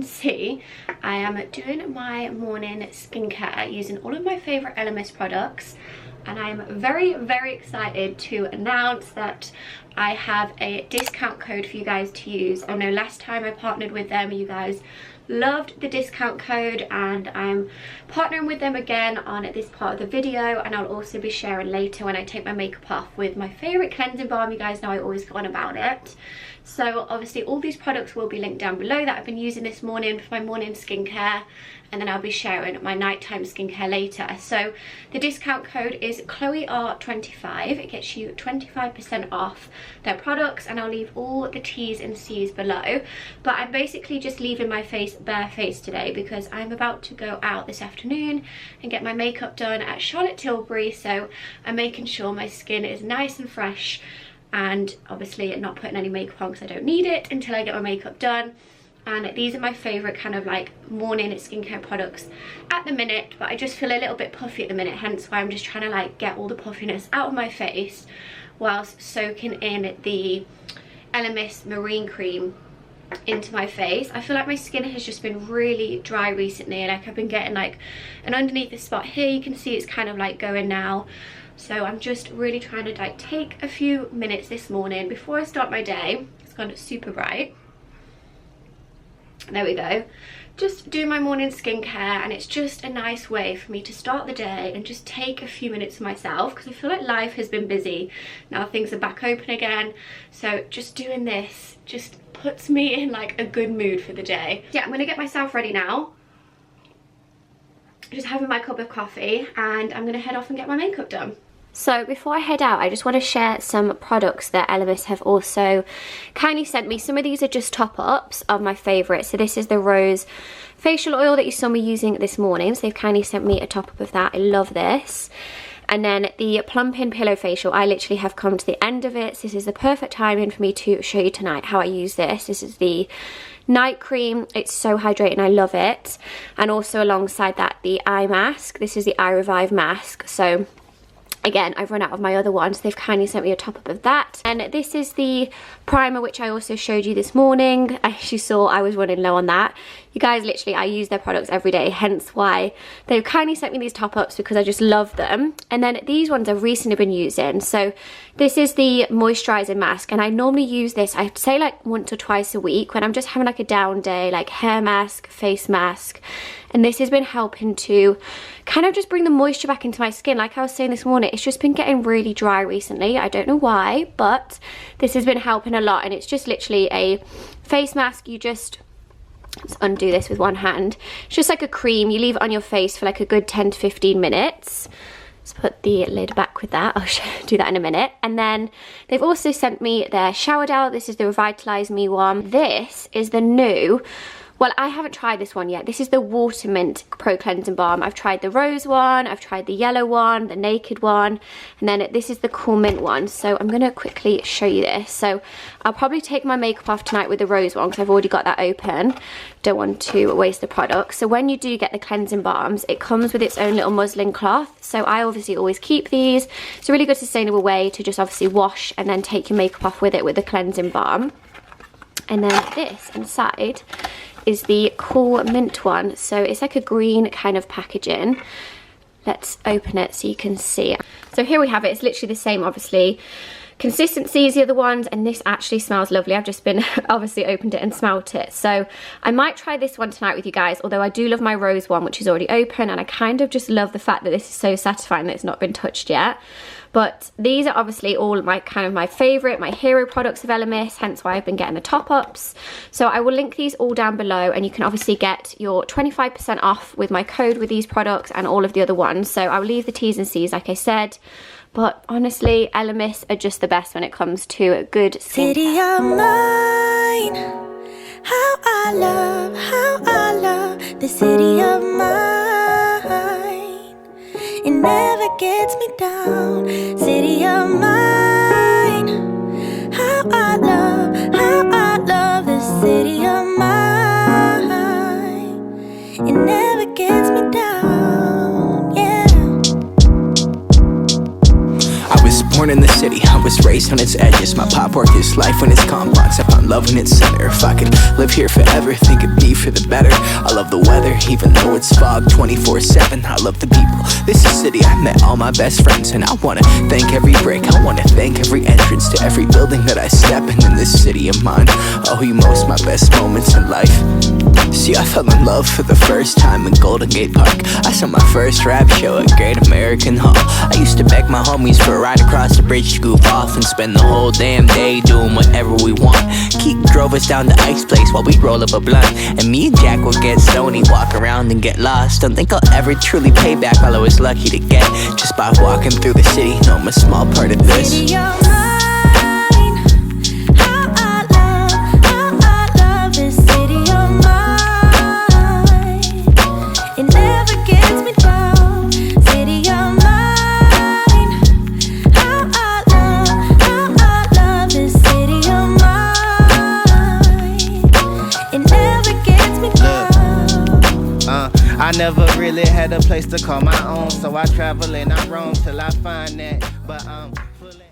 See, I am doing my morning skincare using all of my favorite Elemis products, and I am very excited to announce that I have a discount code for you guys to use. I know last time I partnered with them, you guys loved the discount code, and I'm partnering with them again on this part of the video, and I'll also be sharing later when I take my makeup off with my favorite cleansing balm. You guys know I always go on about it. So obviously all these products will be linked down below that I've been using this morning for my morning skincare, and then I'll be sharing my nighttime skincare later. So the discount code is ChloeR25. It gets you 25% off their products, and I'll leave all the T's and C's below. But I'm basically just leaving my face barefaced today because I'm about to go out this afternoon and get my makeup done at Charlotte Tilbury, so I'm making sure my skin is nice and fresh, and obviously not putting any makeup on because I don't need it until I get my makeup done. And these are my favorite kind of like morning skincare products at the minute, but I just feel a little bit puffy at the minute, hence why I'm just trying to like get all the puffiness out of my face whilst soaking in the Elemis Marine Cream into my face. I feel like my skin has just been really dry recently, like I've been getting like an underneath the spot here, you can see it's kind of like going now. So I'm just really trying to like take a few minutes this morning before I start my day. It's gone super bright. There we go. Just do my morning skincare, and it's just a nice way for me to start the day and just take a few minutes for myself, because I feel like life has been busy. Now things are back open again, so just doing this just puts me in like a good mood for the day. Yeah, I'm gonna get myself ready now. Just having my cup of coffee, and I'm gonna head off and get my makeup done. So before I head out, I just want to share some products that Elemis have also kindly sent me. Some of these are just top-ups of my favourites. So this is the Rose facial oil that you saw me using this morning. So they've kindly sent me a top-up of that. I love this. And then the Plumping Pillow Facial, I literally have come to the end of it. So this is the perfect timing for me to show you tonight how I use this. This is the night cream. It's so hydrating, I love it. And also alongside that, the eye mask. This is the Eye Revive mask. So again, I've run out of my other ones. They've kindly sent me a top-up of that. And this is the primer, which I also showed you this morning. As you saw, I was running low on that. You guys, literally, I use their products every day, hence why they've kindly sent me these top-ups, because I just love them. And then these ones I've recently been using. So this is the Moisturizing Mask, and I normally use this, I'd say like once or twice a week when I'm just having like a down day, like hair mask, face mask. And this has been helping to kind of just bring the moisture back into my skin. Like I was saying this morning, it's just been getting really dry recently. I don't know why, but this has been helping a lot. And it's just literally a face mask. You just, let's undo this with one hand. It's just like a cream. You leave it on your face for like a good 10 to 15 minutes. Let's put the lid back with that. I'll do that in a minute. And then they've also sent me their shower gel. This is the Revitalize Me one. This is the new, well, I haven't tried this one yet. This is the Water Mint Pro Cleansing Balm. I've tried the rose one, I've tried the yellow one, the naked one, and then this is the Cool Mint one. So I'm gonna quickly show you this. So I'll probably take my makeup off tonight with the rose one, because I've already got that open. Don't want to waste the product. So when you do get the cleansing balms, it comes with its own little muslin cloth. So I obviously always keep these. It's a really good sustainable way to just obviously wash and then take your makeup off with it with the cleansing balm. And then this inside is the Cool Mint one. So it's like a green kind of packaging. Let's open it so you can see. So here we have it. It's literally the same, obviously, consistency as the other ones, and this actually smells lovely. I've just been obviously opened it and smelt it, so I might try this one tonight with you guys, although I do love my rose one, which is already open, and I kind of just love the fact that this is so satisfying that it's not been touched yet. But these are obviously all my kind of my favourite, my hero products of Elemis, hence why I've been getting the top-ups. So I will link these all down below, and you can obviously get your 25% off with my code with these products and all of the other ones. So I'll leave the T's and C's like I said. But honestly, Elemis are just the best when it comes to good skincare. City of mine, how I love the city of mine. It never gets me down. City of mine, how I love the city of mine. It never gets me down, yeah. I was born in the city, I was raised on its edges. My pop worked his life when it's complex. I found love in its center. If I could live here forever, think it'd be for the better. I love the weather, even though it's fog 24/7. I love the people, this is city I met all my best friends. And I wanna thank every brick, I wanna thank every entrance to every building that I step in this city of mine. I owe you most my best moments in life. See, I fell in love for the first time in Golden Gate Park. I saw my first rap show at Great American Hall. I used to beg my homies for a ride across the bridge to goof off and spend the whole damn day doing whatever we want. Keith drove us down to Ice Place while we roll up a blunt, and me and Jack would get stoney, walk around and get lost. Don't think I'll ever truly pay back all I was lucky to get just by walking through the city. No, I'm a small part of this. City of mine, how I love this city of mine. It never gets me down. City of mine, how I love this city of mine. It never gets me down. I never really had a place to call my own, so I travel and I roam till I find that. But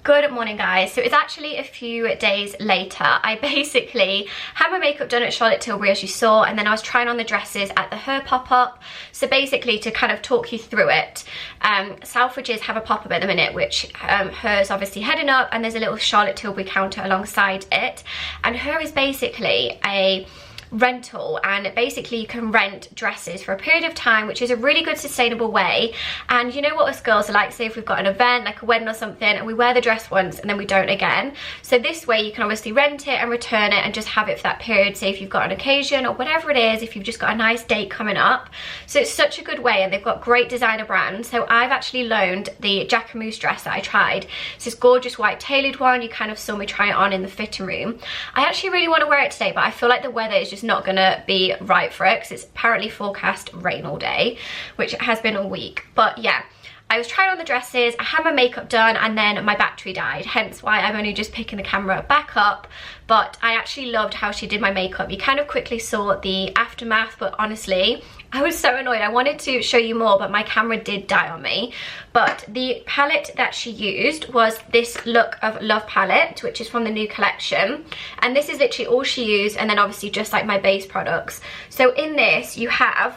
Good morning, guys. So it's actually a few days later. I basically had my makeup done at Charlotte Tilbury, as you saw, and then I was trying on the dresses at the Her pop-up. So basically, to kind of talk you through it, Selfridges have a pop-up at the minute, which Her's obviously heading up, and there's a little Charlotte Tilbury counter alongside it. And Her is basically a rental, and basically you can rent dresses for a period of time, which is a really good sustainable way. And you know what us girls are like, say if we've got an event like a wedding or something and we wear the dress once and then we don't again, so this way you can obviously rent it and return it and just have it for that period, say if you've got an occasion or whatever it is, if you've just got a nice date coming up. So it's such a good way, and they've got great designer brands. So I've actually loaned the Jacquemus dress that I tried. It's this gorgeous white tailored one. You kind of saw me try it on in the fitting room. I actually really want to wear it today, but I feel like the weather is just not gonna be right for it because it's apparently forecast rain all day, which it has been all week. But yeah, I was trying on the dresses, I had my makeup done, and then my battery died, hence why I'm only just picking the camera back up. But I actually loved how she did my makeup. You kind of quickly saw the aftermath, but honestly I was so annoyed. I wanted to show you more, but my camera did die on me. But the palette that she used was this Look of Love palette, which is from the new collection. And this is literally all she used, and then obviously just like my base products. So in this you have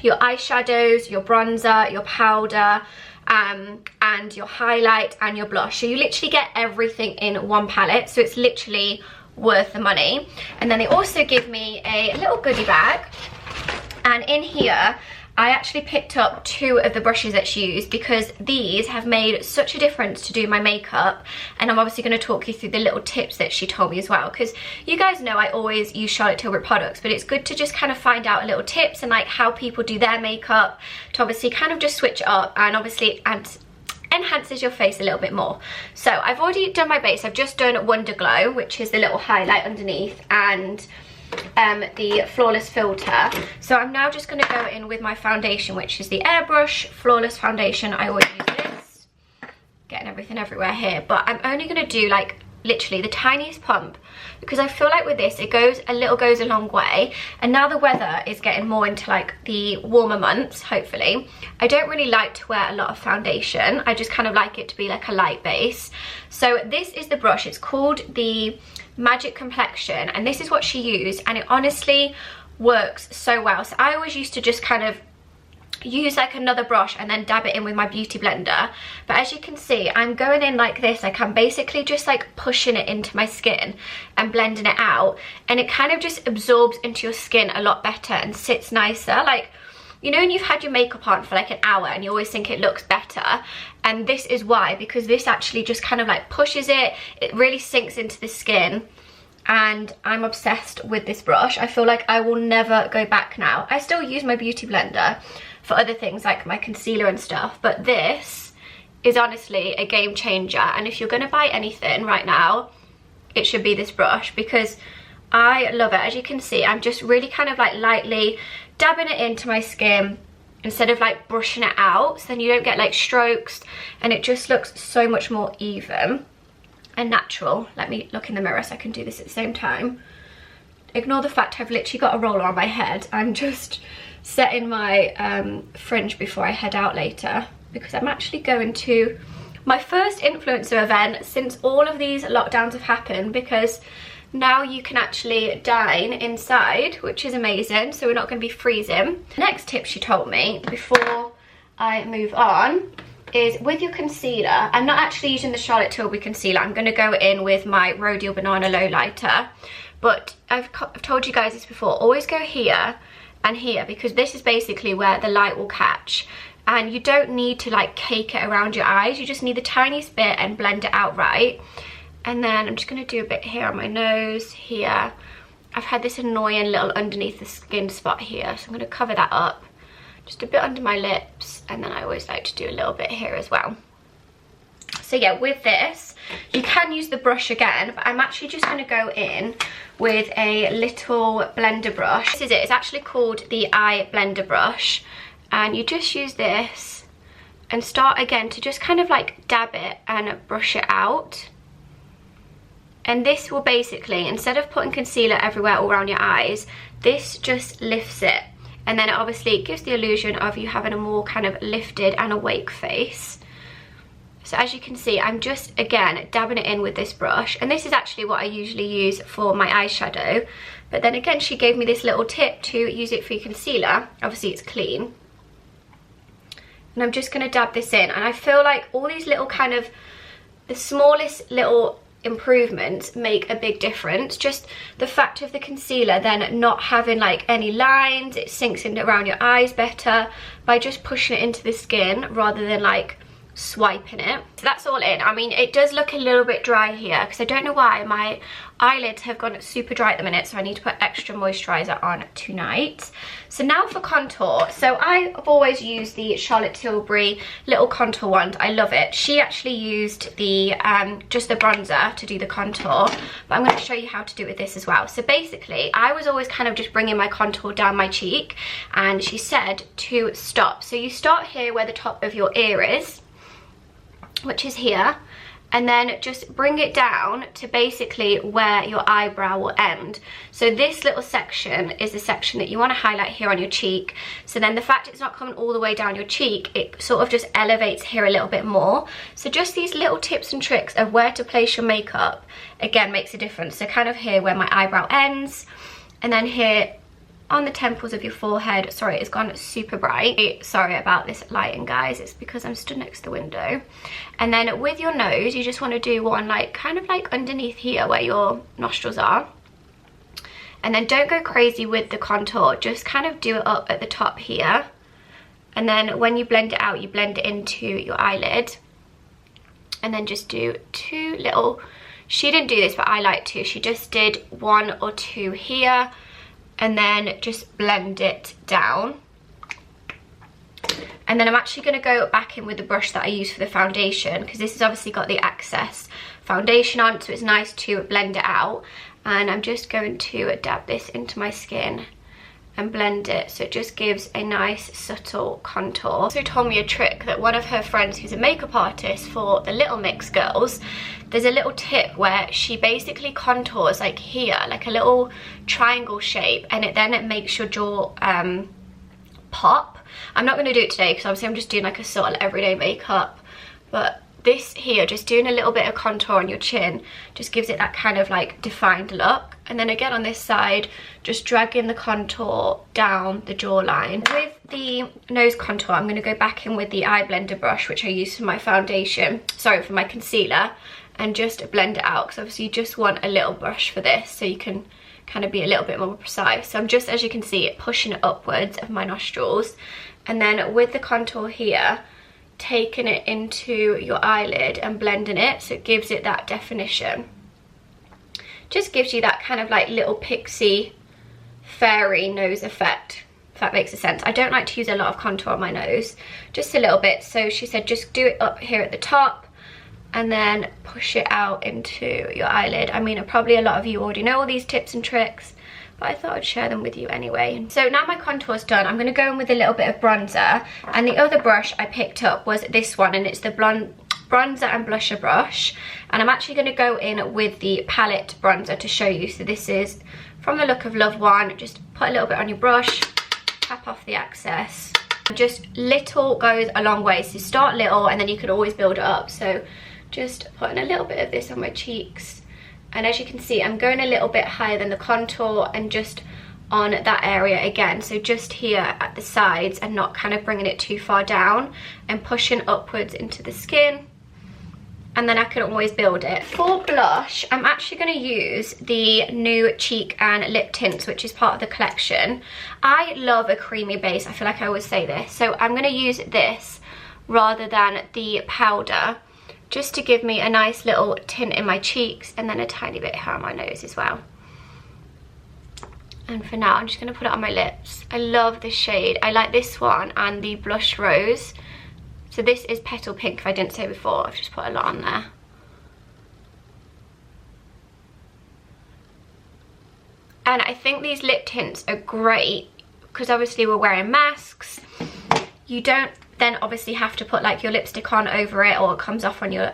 your eyeshadows, your bronzer, your powder, and your highlight and your blush. So you literally get everything in one palette, so it's literally worth the money. And then they also give me a little goodie bag. And in here, I actually picked up 2 of the brushes that she used because these have made such a difference to do my makeup. And I'm obviously going to talk you through the little tips that she told me as well, because you guys know I always use Charlotte Tilbury products, but it's good to just kind of find out little tips and like how people do their makeup to obviously kind of just switch it up, and obviously enhances your face a little bit more. So I've already done my base. I've just done Wonder Glow, which is the little highlight underneath, and the Flawless filter. So I'm now just going to go in with my foundation, which is the Airbrush Flawless Foundation. I always use this. Getting everything everywhere here, but I'm only going to do like literally the tiniest pump, because I feel like with this it goes a long way. And now the weather is getting more into like the warmer months, hopefully. I don't really like to wear a lot of foundation. I just kind of like it to be like a light base. So this is the brush. It's called the Magic Complexion, and this is what she used, and it honestly works so well. So I always used to just kind of use like another brush and then dab it in with my beauty blender. But as you can see, I'm going in like this. Like I'm basically just like pushing it into my skin and blending it out, and it kind of just absorbs into your skin a lot better and sits nicer. Like, you know when you've had your makeup on for like an hour and you always think it looks better, and this is why, because this actually just kind of like pushes it. It really sinks into the skin, and I'm obsessed with this brush. I feel like I will never go back now. I still use my beauty blender for other things like my concealer and stuff, but this is honestly a game changer. And if you're going to buy anything right now, it should be this brush, because I love it. As you can see, I'm just really kind of like lightly dabbing it into my skin instead of like brushing it out, so then you don't get like strokes, and it just looks so much more even and natural. Let me look in the mirror so I can do this at the same time. Ignore the fact I've literally got a roller on my head. I'm just setting my fringe before I head out later, because I'm actually going to my first influencer event since all of these lockdowns have happened, because now you can actually dine inside, which is amazing, so we're not going to be freezing. Next tip she told me before I move on is with your concealer. I'm not actually using the Charlotte Tilbury concealer. I'm going to go in with my Rhodial Banana Lowlighter, but I've told you guys this before, always go here and here, because this is basically where the light will catch, and you don't need to like cake it around your eyes. You just need the tiniest bit and blend it out right. And then I'm just going to do a bit here on my nose, here. I've had this annoying little underneath the skin spot here, so I'm going to cover that up. Just a bit under my lips, and then I always like to do a little bit here as well. So yeah, with this, you can use the brush again, but I'm actually just going to go in with a little blender brush. This is it. It's actually called the Eye Blender Brush, and you just use this and start again to just kind of like dab it and brush it out. And this will basically, instead of putting concealer everywhere all around your eyes, this just lifts it. And then it obviously gives the illusion of you having a more kind of lifted and awake face. So as you can see, I'm just, again, dabbing it in with this brush. And this is actually what I usually use for my eyeshadow. But then again, she gave me this little tip to use it for your concealer. Obviously, it's clean. And I'm just going to dab this in. And I feel like all these little kind of, the smallest little improvements make a big difference. Just the fact of the concealer then not having like any lines, it sinks in around your eyes better by just pushing it into the skin rather than like swiping it. So that's all in. I mean, it does look a little bit dry here because I don't know why. My eyelids have gone super dry at the minute, so I need to put extra moisturizer on tonight. So now for contour. So I've always used the Charlotte Tilbury little contour wand. I love it. She actually used the just the bronzer to do the contour, but I'm going to show you how to do it with this as well. So basically, I was always kind of just bringing my contour down my cheek, and she said to stop. So you start here where the top of your ear is, which is here, and then just bring it down to basically where your eyebrow will end. So this little section is the section that you want to highlight here on your cheek. So then the fact it's not coming all the way down your cheek, it sort of just elevates here a little bit more. So just these little tips and tricks of where to place your makeup, again, makes a difference. So kind of here where my eyebrow ends, and then here on the temples of your forehead. Sorry, it's gone super bright. Sorry about this lighting, guys. It's because I'm stood next to the window. And then with your nose, you just want to do one like kind of like underneath here where your nostrils are. And then don't go crazy with the contour. Just kind of do it up at the top here. And then when you blend it out, you blend it into your eyelid. And then just do two little, she didn't do this, but I like to. She just did one or two here, and then just blend it down. And then I'm actually going to go back in with the brush that I use for the foundation, because this has obviously got the excess foundation on, so it's nice to blend it out. And I'm just going to dab this into my skin and blend it, so it just gives a nice subtle contour. She told me a trick that one of her friends who's a makeup artist for the Little Mix girls, there's a little tip where she basically contours like here, like a little triangle shape, and it makes your jaw pop. I'm not going to do it today because obviously I'm just doing like a sort of everyday makeup, but this here, just doing a little bit of contour on your chin, just gives it that kind of like defined look. And then again on this side, just dragging the contour down the jawline. With the nose contour, I'm going to go back in with the eye blender brush, which I use for my foundation, sorry, for my concealer, and just blend it out, because obviously you just want a little brush for this so you can kind of be a little bit more precise. So I'm just, as you can see, pushing it upwards of my nostrils, and then with the contour here, taking it into your eyelid and blending it so it gives it that definition. Just gives you that kind of like little pixie fairy nose effect, if that makes sense. I don't like to use a lot of contour on my nose, just a little bit. So she said just do it up here at the top and then push it out into your eyelid. I mean, probably a lot of you already know all these tips and tricks, but I thought I'd share them with you anyway. So now my contour's done, I'm going to go in with a little bit of bronzer, and the other brush I picked up was this one, and it's the bronzer and blusher brush, and I'm actually going to go in with the palette bronzer to show you. So this is from the Look of Love one. Just put a little bit on your brush, tap off the excess. Just little goes a long way, so start little and then you can always build it up. So just putting a little bit of this on my cheeks, and as you can see, I'm going a little bit higher than the contour and just on that area again, so just here at the sides and not kind of bringing it too far down, and pushing upwards into the skin, and then I can always build it. For blush, I'm actually going to use the new cheek and lip tints, which is part of the collection. I love a creamy base, I feel like I always say this, so I'm going to use this rather than the powder, just to give me a nice little tint in my cheeks, and then a tiny bit here on my nose as well. And for now, I'm just going to put it on my lips. I love this shade. I like this one and the Blush Rose. So this is Petal Pink, if I didn't say before. I've just put a lot on there. And I think these lip tints are great because obviously we're wearing masks. You don't then obviously have to put like your lipstick on over it, or it comes off on your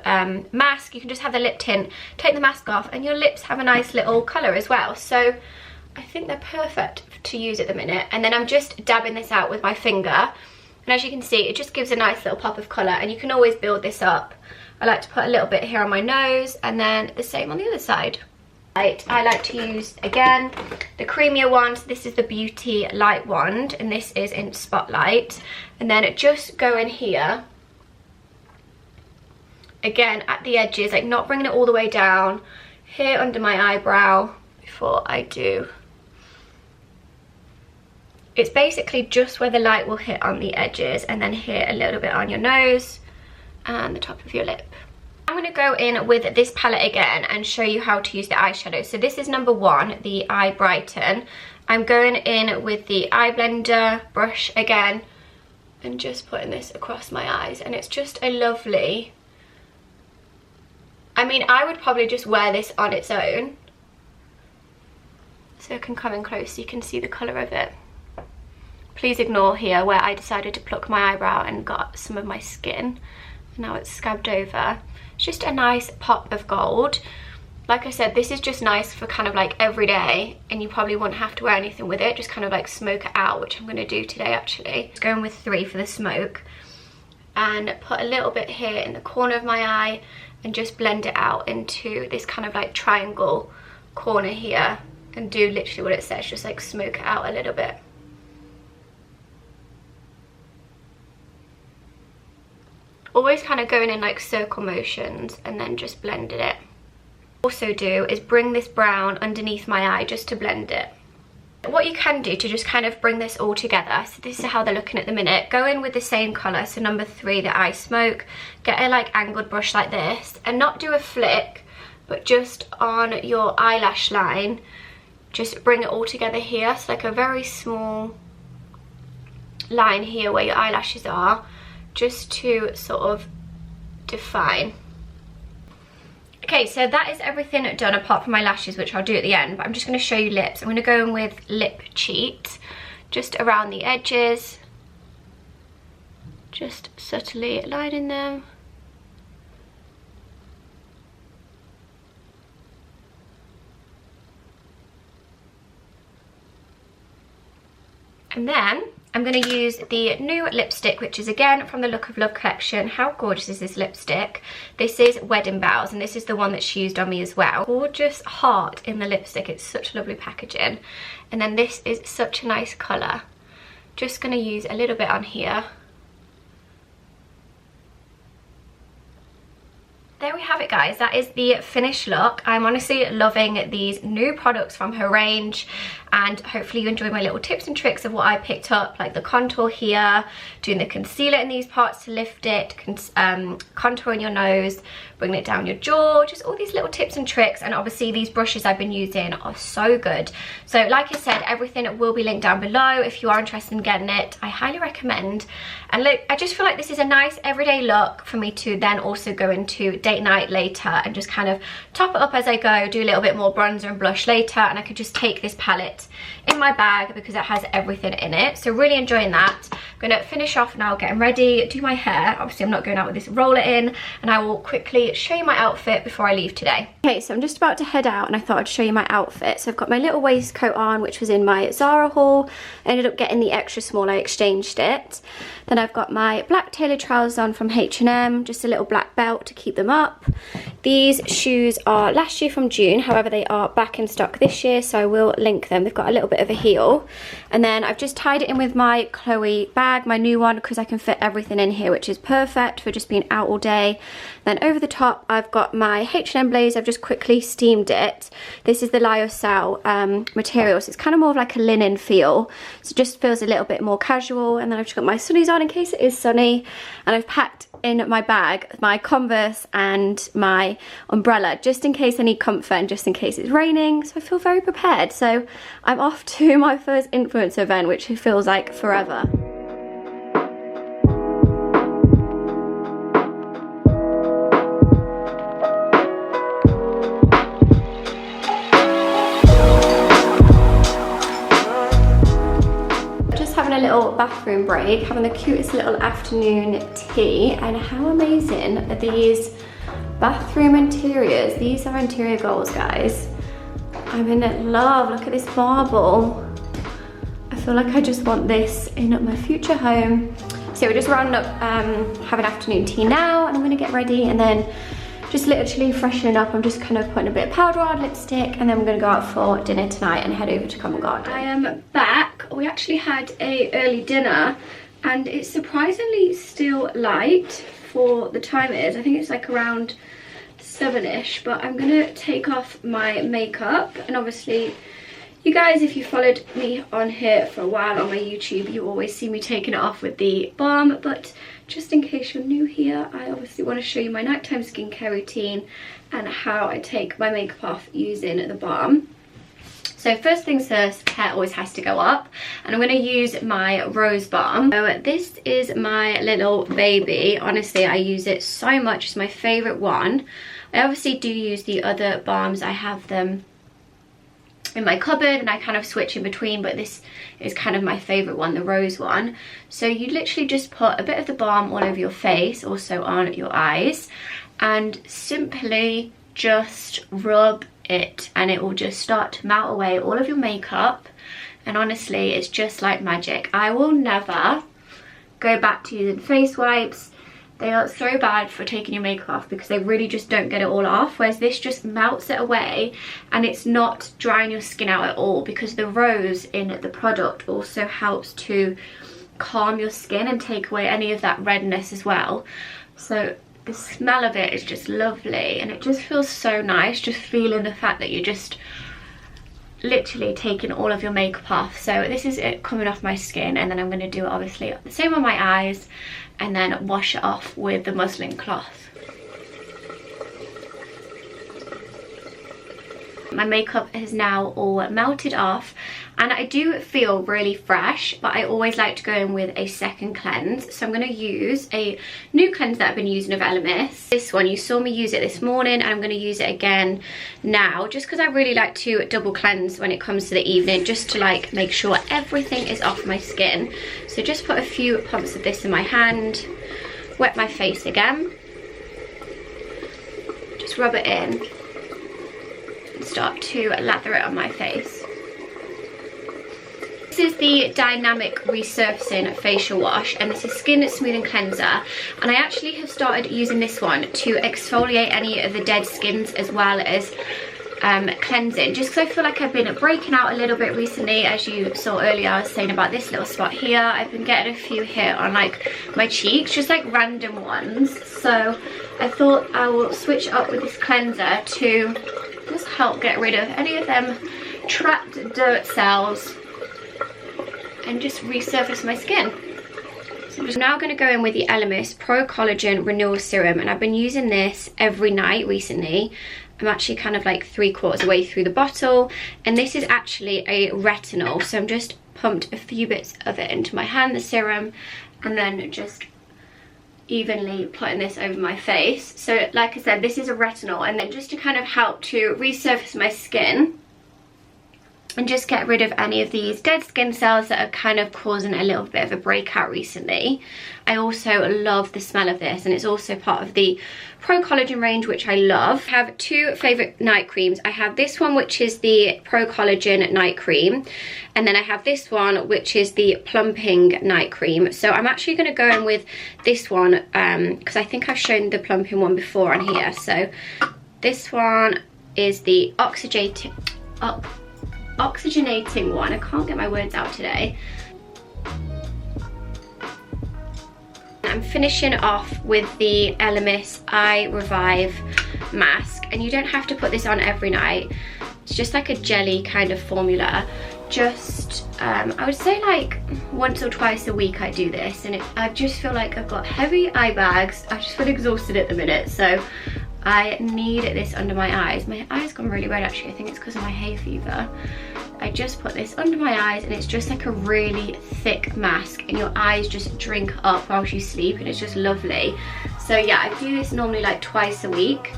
mask. You can just have the lip tint, take the mask off, and your lips have a nice little colour as well. So I think they're perfect to use at the minute. And then I'm just dabbing this out with my finger, and as you can see, it just gives a nice little pop of colour, and you can always build this up. I like to put a little bit here on my nose, and then the same on the other side. I like to use, again, the creamier ones. This is the Beauty Light Wand, and this is in Spotlight. And then just go in here, again, at the edges, like not bringing it all the way down, here under my eyebrow before I do. It's basically just where the light will hit on the edges, and then here a little bit on your nose and the top of your lip. I'm going to go in with this palette again and show you how to use the eyeshadow. So this is number 1, the Eye Brighten. I'm going in with the eye blender brush again and just putting this across my eyes, and it's just a lovely, I mean, I would probably just wear this on its own. So I can come in close so you can see the colour of it. Please ignore here where I decided to pluck my eyebrow and got some of my skin. Now it's scabbed over. It's just a nice pop of gold. Like I said, this is just nice for kind of like every day, and you probably wouldn't have to wear anything with it, just kind of like smoke it out, which I'm going to do today actually. Just going with 3 for the smoke, and put a little bit here in the corner of my eye and just blend it out into this kind of like triangle corner here, and do literally what it says, just like smoke it out a little bit. Always kind of going in like circle motions and then just blending it. Also do is bring this brown underneath my eye just to blend it. What you can do to just kind of bring this all together, so this is how they're looking at the minute, go in with the same colour, so number 3, the Eye Smoke, get a like angled brush like this, and not do a flick, but just on your eyelash line, just bring it all together here, so like a very small line here where your eyelashes are, just to sort of define. Okay, so that is everything done apart from my lashes, which I'll do at the end, but I'm just going to show you lips. I'm going to go in with Lip Cheat, just around the edges, just subtly lining them. And then I'm going to use the new lipstick, which is again from the Look of Love collection. How gorgeous is this lipstick? This is Wedding Bells, and this is the one that she used on me as well. Gorgeous heart in the lipstick. It's such lovely packaging. And then this is such a nice colour. just going to use a little bit on here. There we have it, guys. That is the finished look. I'm honestly loving these new products from her range, and hopefully you enjoy my little tips and tricks of what I picked up, like the contour here, doing the concealer in these parts to lift it, contour in your nose, bringing it down your jaw, just all these little tips and tricks. And obviously these brushes I've been using are so good. So like I said, everything will be linked down below if you are interested in getting it. I highly recommend. And look, I just feel like this is a nice everyday look for me to then also go into date night later and just kind of top it up as I go, do a little bit more bronzer and blush later, and I could just take this palette in my bag because it has everything in it. So really enjoying that. I'm gonna finish off now, getting ready, do my hair. Obviously I'm not going out with this roller in, and I will quickly show you my outfit before I leave today. Okay, so I'm just about to head out and I thought I'd show you my outfit. So I've got my little waistcoat on, which was in my Zara haul. I ended up getting the extra small, I exchanged it. Then I've got my black tailored trousers on from H&M, just a little black belt to keep them up. These shoes are last year from June, however they are back in stock this year, so I will link them. They've got a little bit of a heel. And then I've just tied it in with my Chloe bag, my new one, because I can fit everything in here, which is perfect for just being out all day. Then over the top I've got my H&M blazer. I've just quickly steamed it. This is the lyocell material, so it's kind of more of like a linen feel, so it just feels a little bit more casual. And then I've just got my sunnies on in case it is sunny, and I've packed in my bag my Converse and my umbrella just in case I need comfort and just in case it's raining. So I feel very prepared. So I'm off to my first influencer event, which feels like forever. A little bathroom break, having the cutest little afternoon tea. And how amazing are these bathroom interiors? These are interior goals, guys. I'm in love. Look at this marble. I feel like I just want this in my future home. So we're just rounding up having afternoon tea now, and I'm gonna get ready and then just literally freshening up. I'm just kind of putting a bit of powder on, lipstick, and then we're gonna go out for dinner tonight and head over to Covent Garden. I am back. We actually had a early dinner and it's surprisingly still light for the time it is. I think it's like around 7ish, but I'm gonna take off my makeup. And obviously you guys, if you followed me on here for a while on my YouTube, you always see me taking it off with the balm, but just in case you're new here, I obviously want to show you my nighttime skincare routine and how I take my makeup off using the balm. So first things first, hair always has to go up, and I'm going to use my Rose Balm. So this is my little baby. Honestly, I use it so much. It's my favourite one. I obviously do use the other balms. I have them in my cupboard and I kind of switch in between, but this is kind of my favourite one, the rose one. So you literally just put a bit of the balm all over your face, also on your eyes, and simply just rub it, and it will just start to melt away all of your makeup. And honestly, it's just like magic. I will never go back to using face wipes. They are so bad for taking your makeup off because they really just don't get it all off, whereas this just melts it away and it's not drying your skin out at all, because the rose in the product also helps to calm your skin and take away any of that redness as well. So the smell of it is just lovely, and it just feels so nice just feeling the fact that you're just literally taking all of your makeup off. So this is it coming off my skin, and then I'm going to do it obviously the same on my eyes and then wash it off with the muslin cloth. My makeup is now all melted off and I do feel really fresh, but I always like to go in with a second cleanse. So I'm going to use a new cleanse that I've been using of Elemis. This one, you saw me use it this morning, and I'm going to use it again now just because I really like to double cleanse when it comes to the evening, just to like make sure everything is off my skin. So just put a few pumps of this in my hand, wet my face again, just rub it in and start to lather it on my face. This is the Dynamic Resurfacing Facial Wash, and this is Skin Smoothing Cleanser, and I actually have started using this one to exfoliate any of the dead skins as well as cleansing, just because I feel like I've been breaking out a little bit recently. As you saw earlier, I was saying about this little spot here. I've been getting a few here on like my cheeks, just like random ones. So I thought I will switch up with this cleanser to just help get rid of any of them trapped dirt cells and just resurface my skin. So I'm just now going to go in with the Elemis Pro Collagen Renewal Serum, and I've been using this every night recently. I'm actually kind of like 3/4 of the way through the bottle, and this is actually a retinol, so I'm just pumped a few bits of it into my hand, the serum, and then just evenly putting this over my face. So like I said, this is a retinol, and then just to kind of help to resurface my skin and just get rid of any of these dead skin cells that are kind of causing a little bit of a breakout recently. I also love the smell of this, and it's also part of the Pro Collagen range, which I love. I have two favorite night creams. I have this one, which is the Pro Collagen night cream, and then I have this one, which is the Plumping night cream. So I'm actually going to go in with this one because I think I've shown the Plumping one before on here. So this one is the oxygenating one. I can't get my words out today. I'm finishing off with the Elemis Eye Revive mask, and you don't have to put this on every night. It's just like a jelly kind of formula. Just I would say like once or twice a week I do this, and I just feel like I've got heavy eye bags. I just feel exhausted at the minute, so I need this under my eyes. My eyes gone really red actually. I think it's because of my hay fever. I just put this under my eyes, and it's just like a really thick mask, and your eyes just drink up while you sleep, and it's just lovely. So yeah, I do this normally like twice a week,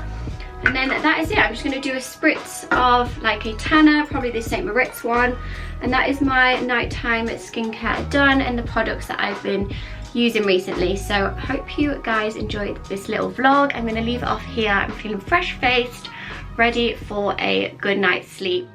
and then that is it. I'm just going to do a spritz of like a tanner, probably the St. Moritz one, and that is my nighttime skincare done, and the products that I've been using recently. So hope you guys enjoyed this little vlog. I'm going to leave it off here. I'm feeling fresh faced, ready for a good night's sleep.